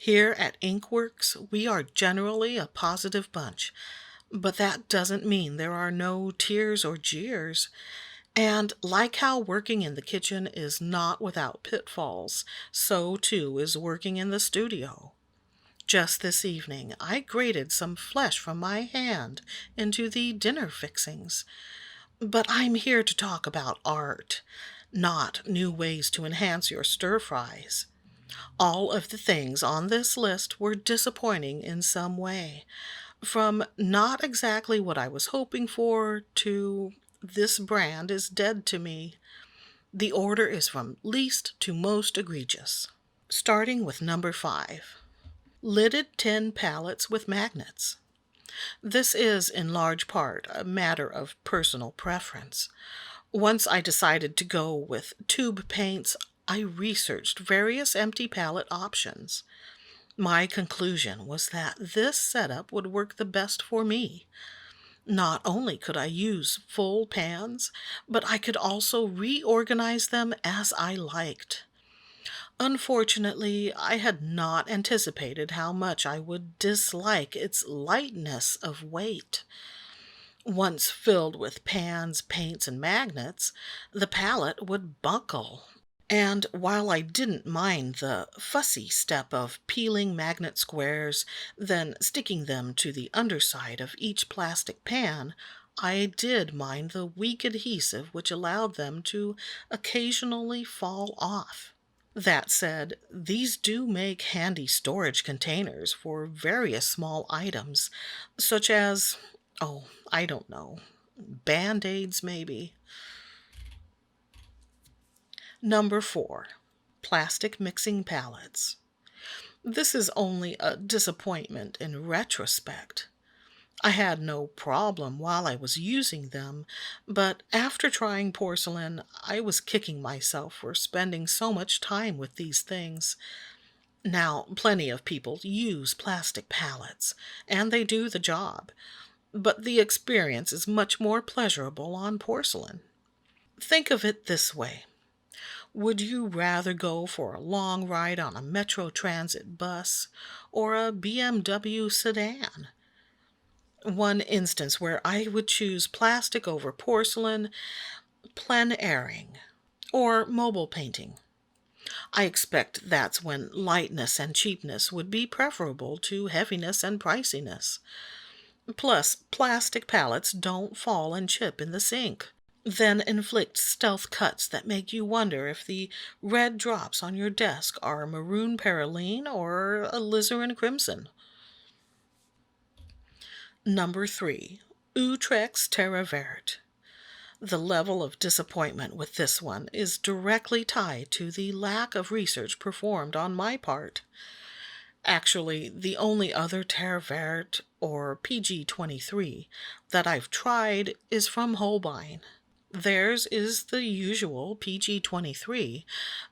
Here at INCWorks, we are generally a positive bunch, but that doesn't mean there are no tears or jeers. And like how working in the kitchen is not without pitfalls, so too is working in the studio. Just this evening, I grated some flesh from my hand into the dinner fixings. But I'm here to talk about art, not new ways to enhance your stir fries. All of the things on this list were disappointing in some way, from not exactly what I was hoping for to this brand is dead to me. The order is from least to most egregious. Starting with number 5. Lidded tin pallets with magnets. This is, in large part, a matter of personal preference. Once I decided to go with tube paints, I researched various empty palette options. My conclusion was that this setup would work the best for me. Not only could I use full pans, but I could also reorganize them as I liked. Unfortunately, I had not anticipated how much I would dislike its lightness of weight. Once filled with pans, paints, and magnets, the palette would buckle. And while I didn't mind the fussy step of peeling magnet squares, then sticking them to the underside of each plastic pan, I did mind the weak adhesive which allowed them to occasionally fall off. That said, these do make handy storage containers for various small items, such as, oh, I don't know, Band-Aids maybe. Number 4. Plastic mixing pallets. This is only a disappointment in retrospect. I had no problem while I was using them, but after trying porcelain, I was kicking myself for spending so much time with these things. Now, plenty of people use plastic palettes, and they do the job, but the experience is much more pleasurable on porcelain. Think of it this way. Would you rather go for a long ride on a Metro Transit bus or a BMW sedan? One instance where I would choose plastic over porcelain, plein airing, or mobile painting. I expect that's when lightness and cheapness would be preferable to heaviness and priciness. Plus, plastic palettes don't fall and chip in the sink, then inflict stealth cuts that make you wonder if the red drops on your desk are maroon perylene or alizarin crimson. Number 3. Utrechts terravert. The level of disappointment with this one is directly tied to the lack of research performed on my part. Actually, the only other terravert, or PG-23, that I've tried is from Holbein. Theirs is the usual PG-23,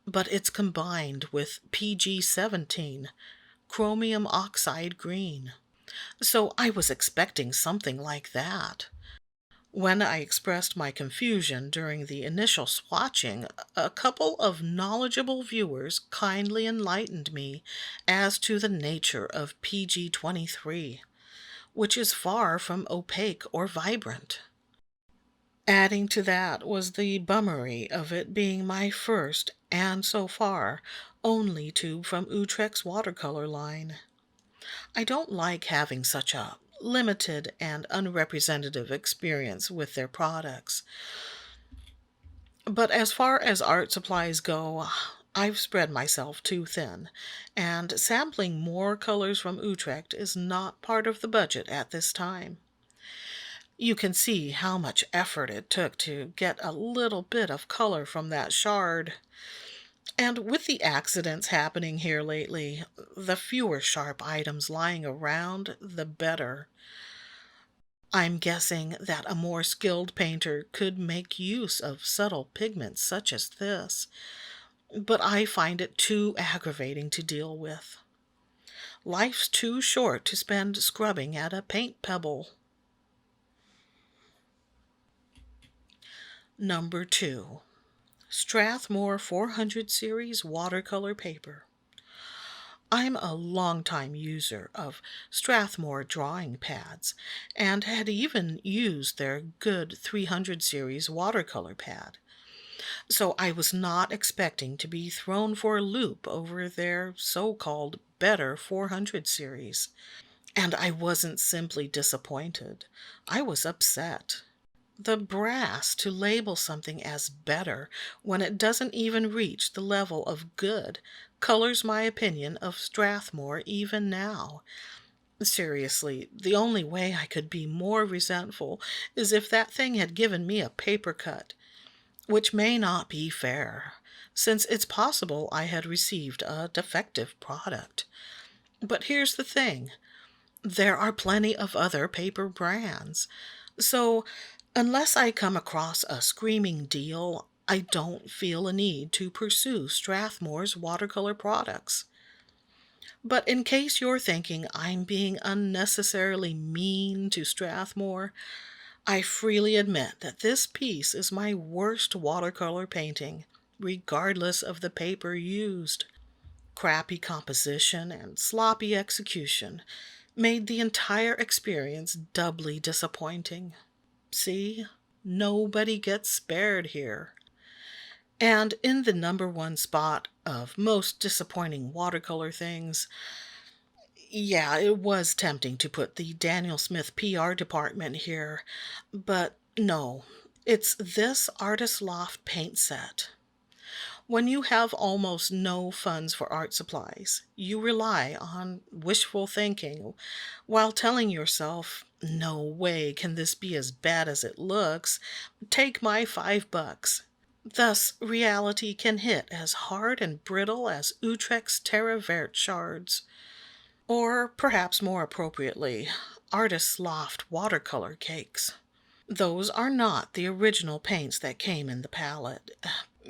but it's combined with PG-17, chromium oxide green. So I was expecting something like that. When I expressed my confusion during the initial swatching, a couple of knowledgeable viewers kindly enlightened me as to the nature of PG-23, which is far from opaque or vibrant. Adding to that was the bummery of it being my first, and so far, only tube from Utrecht's watercolor line. I don't like having such a limited and unrepresentative experience with their products. But as far as art supplies go, I've spread myself too thin, and sampling more colors from Utrecht is not part of the budget at this time. You can see how much effort it took to get a little bit of color from that shard. And with the accidents happening here lately, the fewer sharp items lying around, the better. I'm guessing that a more skilled painter could make use of subtle pigments such as this, but I find it too aggravating to deal with. Life's too short to spend scrubbing at a paint pebble. Number 2. Strathmore 400 series watercolor paper. I'm a longtime user of Strathmore drawing pads and had even used their good 300 series watercolor pad. So I was not expecting to be thrown for a loop over their so called better 400 series. And I wasn't simply disappointed, I was upset. The brass to label something as better when it doesn't even reach the level of good colors my opinion of Strathmore even now. Seriously, the only way I could be more resentful is if that thing had given me a paper cut, which may not be fair, since it's possible I had received a defective product. But here's the thing, there are plenty of other paper brands. So, unless I come across a screaming deal, I don't feel a need to pursue Strathmore's watercolor products. But in case you're thinking I'm being unnecessarily mean to Strathmore, I freely admit that this piece is my worst watercolor painting, regardless of the paper used. Crappy composition and sloppy execution made the entire experience doubly disappointing. See, nobody gets spared here. And in the number one spot of most disappointing watercolor things, yeah, it was tempting to put the Daniel Smith PR department here, but no, it's this Artist Loft paint set. When you have almost no funds for art supplies, you rely on wishful thinking while telling yourself, no way can this be as bad as it looks. Take my $5. Thus, reality can hit as hard and brittle as Utrecht's terravert shards. Or, perhaps more appropriately, Artist's Loft watercolor cakes. Those are not the original paints that came in the palette,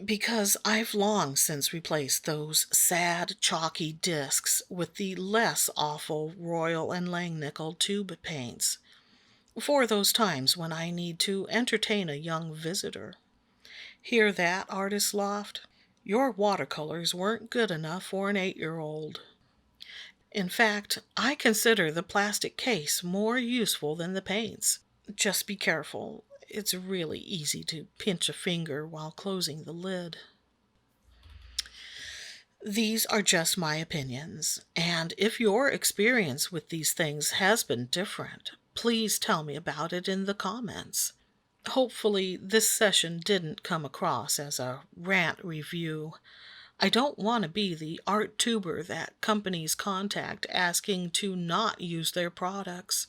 because I've long since replaced those sad, chalky discs with the less awful Royal and Langnickel tube paints, for those times when I need to entertain a young visitor. Hear that, Artist Loft? Your watercolors weren't good enough for an 8-year-old. In fact, I consider the plastic case more useful than the paints. Just be careful. It's really easy to pinch a finger while closing the lid. These are just my opinions, and if your experience with these things has been different, please tell me about it in the comments. Hopefully, this session didn't come across as a rant review. I don't want to be the art tuber that companies contact asking to not use their products.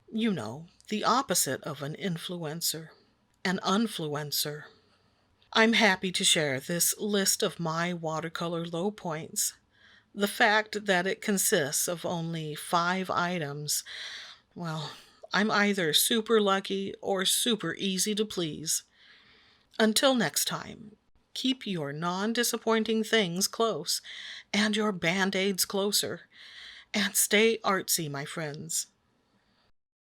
You know, the opposite of an influencer. An unfluencer. I'm happy to share this list of my watercolor low points. The fact that it consists of only 5 items, well, I'm either super lucky or super easy to please. Until next time, keep your non-disappointing things close and your band-aids closer. And stay artsy, my friends.